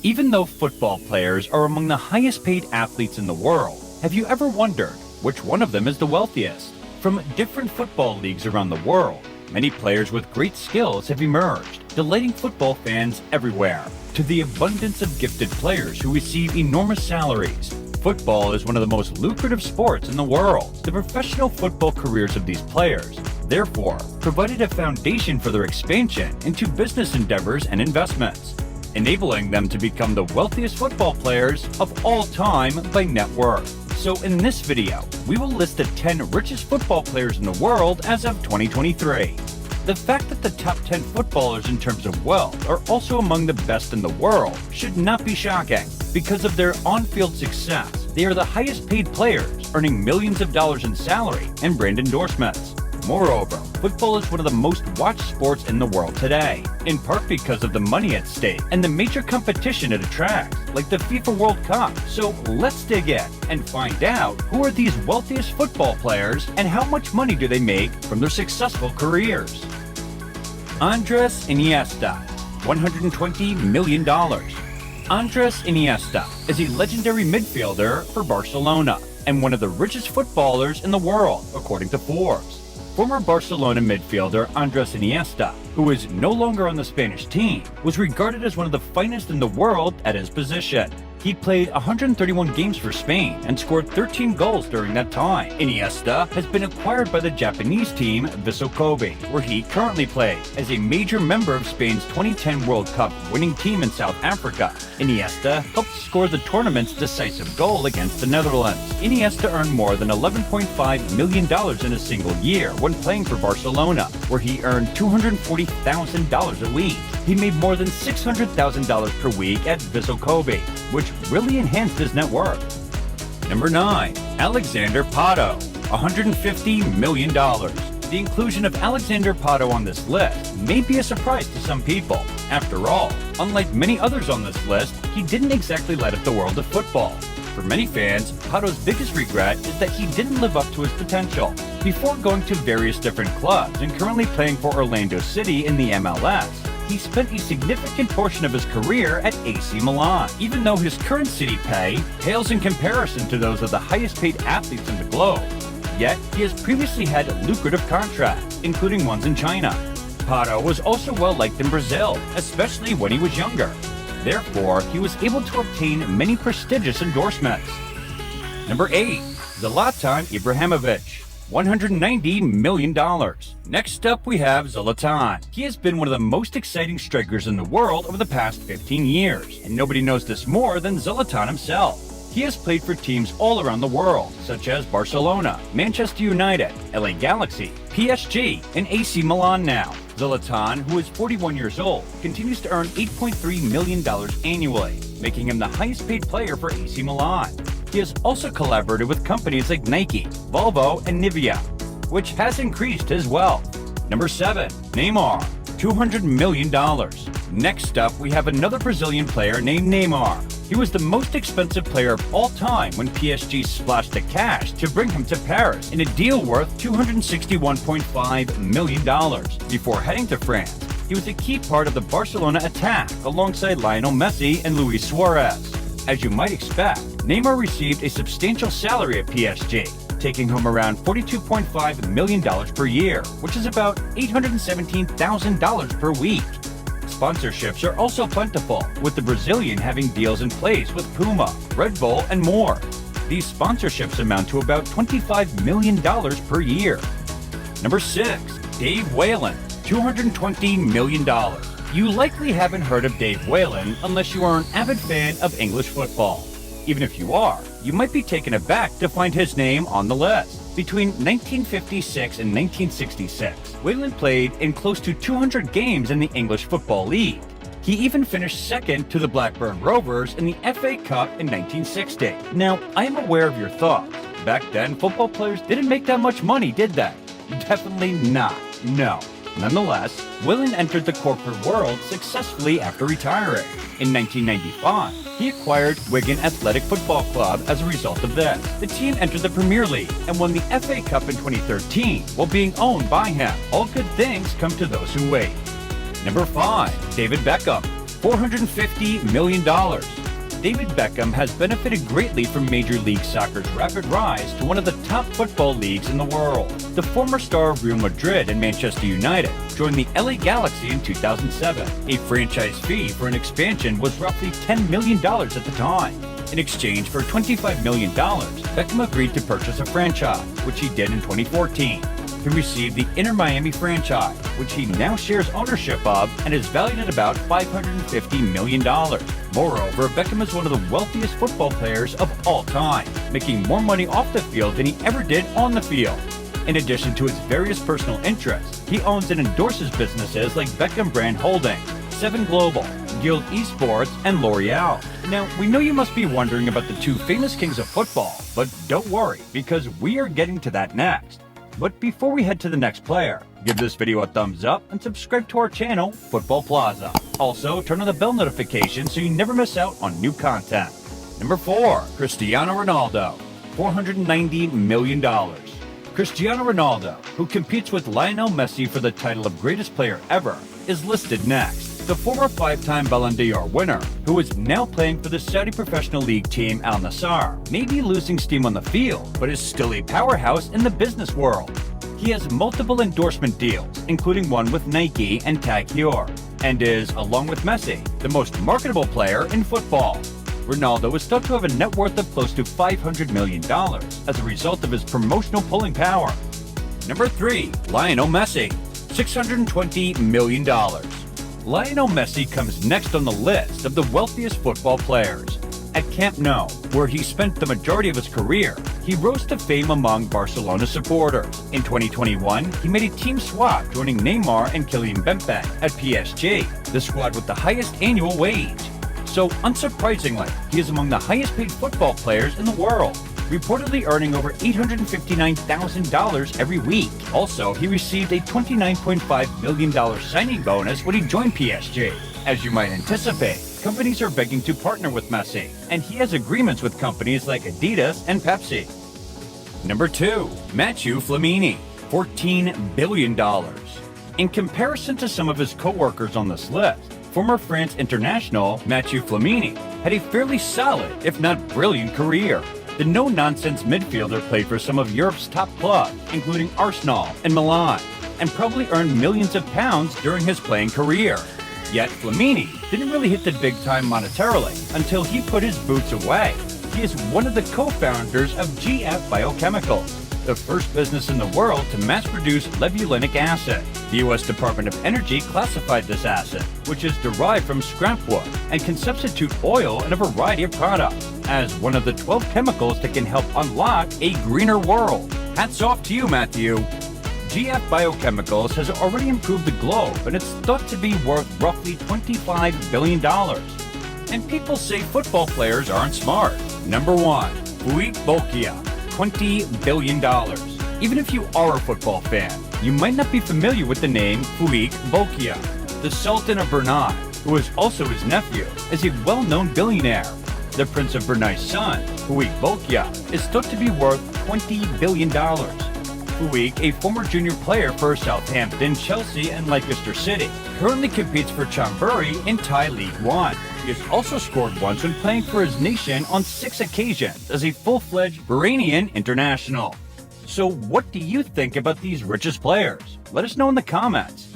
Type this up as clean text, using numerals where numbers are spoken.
Even though football players are among the highest paid athletes in the world, have you ever wondered which one of them is the wealthiest? From different football leagues around the world, many players with great skills have emerged, delighting football fans everywhere. To the abundance of gifted players who receive enormous salaries, football is one of the most lucrative sports in the world. The professional football careers of these players, therefore, provided a foundation for their expansion into business endeavors and investments, enabling them to become the wealthiest football players of all time by net worth. So in this video, we will list the 10 richest football players in the world as of 2023. The fact that the top 10 footballers in terms of wealth are also among the best in the world should not be shocking. Because of their on-field success, they are the highest paid players, earning millions of dollars in salary and brand endorsements. Moreover, football is one of the most watched sports in the world today, in part because of the money at stake and the major competition it attracts, like the FIFA World Cup. So let's dig in and find out who are these wealthiest football players and how much money do they make from their successful careers. Andres Iniesta, $120 million. Andres Iniesta is a legendary midfielder for Barcelona and one of the richest footballers in the world, according to Forbes. Former Barcelona midfielder Andres Iniesta, who is no longer on the Spanish team, was regarded as one of the finest in the world at his position. He played 131 games for Spain and scored 13 goals during that time. Iniesta has been acquired by the Japanese team Vissel Kobe, where he currently plays as a major member of Spain's 2010 World Cup winning team in South Africa. Iniesta helped score the tournament's decisive goal against the Netherlands. Iniesta earned more than $11.5 million in a single year when playing for Barcelona, where he earned $240,000 a week. He made more than $600,000 per week at Vissel Kobe, which really enhanced his net worth. Number 9. Alexander Pato, $150 million. The inclusion of Alexander Pato on this list may be a surprise to some people. After all, unlike many others on this list, he didn't exactly light up the world of football. For many fans, Pato's biggest regret is that he didn't live up to his potential. Before going to various different clubs and currently playing for Orlando City in the MLS, he spent a significant portion of his career at AC Milan. Even though his current city pay pales in comparison to those of the highest paid athletes in the globe, yet he has previously had lucrative contracts, including ones in China. Pato was also well liked in Brazil, especially when he was younger. Therefore, he was able to obtain many prestigious endorsements. Number 8. Zlatan Ibrahimovic, $190 million. Next up, we have Zlatan. He has been one of the most exciting strikers in the world over the past 15 years, and nobody knows this more than Zlatan himself. He has played for teams all around the world, such as Barcelona, Manchester United, LA Galaxy, PSG, and AC Milan now. Zlatan, who is 41 years old, continues to earn $8.3 million annually, making him the highest paid player for AC Milan. He has also collaborated with companies like Nike, Volvo, and Nivea, which has increased his wealth. Number 7. Neymar, $200 million. Next up, we have another Brazilian player named Neymar. He was the most expensive player of all time when PSG splashed the cash to bring him to Paris in a deal worth $261.5 million. Before heading to France, he was a key part of the Barcelona attack alongside Lionel Messi and Luis Suarez. As you might expect, Neymar received a substantial salary at PSG, taking home around $42.5 million per year, which is about $817,000 per week. Sponsorships are also plentiful, with the Brazilian having deals in place with Puma, Red Bull, and more. These sponsorships amount to about $25 million per year. Number 6. Dave Whalen, $220 million. You likely haven't heard of Dave Whalen unless you are an avid fan of English football. Even if you are, you might be taken aback to find his name on the list. Between 1956 and 1966, Whalen played in close to 200 games in the English Football League. He even finished second to the Blackburn Rovers in the FA Cup in 1960. Now, I am aware of your thoughts. Back then, football players didn't make that much money, did they? Definitely not. No. Nonetheless, Whalen entered the corporate world successfully after retiring. In 1995, he acquired Wigan Athletic Football Club as a result of this. The team entered the Premier League and won the FA Cup in 2013 while being owned by him. All good things come to those who wait. Number 5. David Beckham, $450 million. David Beckham has benefited greatly from Major League Soccer's rapid rise to one of the top football leagues in the world. The former star of Real Madrid and Manchester United joined the LA Galaxy in 2007. A franchise fee for an expansion was roughly $10 million at the time. In exchange for $25 million, Beckham agreed to purchase a franchise, which he did in 2014. He received the Inter Miami franchise, which he now shares ownership of and is valued at about $550 million. Moreover, Beckham is one of the wealthiest football players of all time, making more money off the field than he ever did on the field. In addition to his various personal interests, he owns and endorses businesses like Beckham Brand Holdings, 7 Global, Guild Esports, and L'Oreal. Now, we know you must be wondering about the two famous kings of football, but don't worry, because we are getting to that next. But before we head to the next player, give this video a thumbs up and subscribe to our channel, Football Plaza. Also, turn on the bell notification so you never miss out on new content. Number 4. Cristiano Ronaldo, $490 million. Cristiano Ronaldo, who competes with Lionel Messi for the title of greatest player ever, is listed next. The former 5-time Ballon d'Or winner, who is now playing for the Saudi professional league team Al Nassr, may be losing steam on the field, but is still a powerhouse in the business world. He has multiple endorsement deals, including one with Nike and Tag Heuer, and is, along with Messi, the most marketable player in football. Ronaldo is thought to have a net worth of close to $500 million as a result of his promotional pulling power. Number 3. Lionel Messi, $620 million. Lionel Messi comes next on the list of the wealthiest football players. At Camp Nou, where he spent the majority of his career, he rose to fame among Barcelona supporters. In 2021, he made a team swap, joining Neymar and Kylian Mbappe at PSG, the squad with the highest annual wage. So, unsurprisingly, he is among the highest-paid football players in the world, reportedly earning over $859,000 every week. Also, he received a $29.5 million signing bonus when he joined PSG. As you might anticipate, companies are begging to partner with Messi, and he has agreements with companies like Adidas and Pepsi. Number 2. Mathieu Flamini, $14 billion. In comparison to some of his co-workers on this list, former France international Mathieu Flamini had a fairly solid, if not brilliant, career. The no-nonsense midfielder played for some of Europe's top clubs, including Arsenal and Milan, and probably earned millions of pounds during his playing career. Yet Flamini didn't really hit the big time monetarily until he put his boots away. He is one of the co-founders of GF Biochemicals, the first business in the world to mass-produce levulinic acid. The U.S. Department of Energy classified this acid, which is derived from scrap wood and can substitute oil in a variety of products, as one of the 12 chemicals that can help unlock a greener world. Hats off to you, Matthew. GF Biochemicals has already improved the globe, and it's thought to be worth roughly $25 billion. And people say football players arenent smart. Number 1. Fuik Bokia, $20 billion. Even if you are a football fan, you might not be familiar with the name Fuik Bokia. The Sultan of Brunei, who is also his nephew, is a well-known billionaire. The Prince of Brunei's son, Fuik Bokia, is thought to be worth $20 billion. Fuik, a former junior player for Southampton, Chelsea, and Leicester City, currently competes for Chonburi in Thai League One. He has also scored once when playing for his nation on 6 occasions as a full-fledged Bahrainian international. So what do you think about these richest players? Let us know in the comments.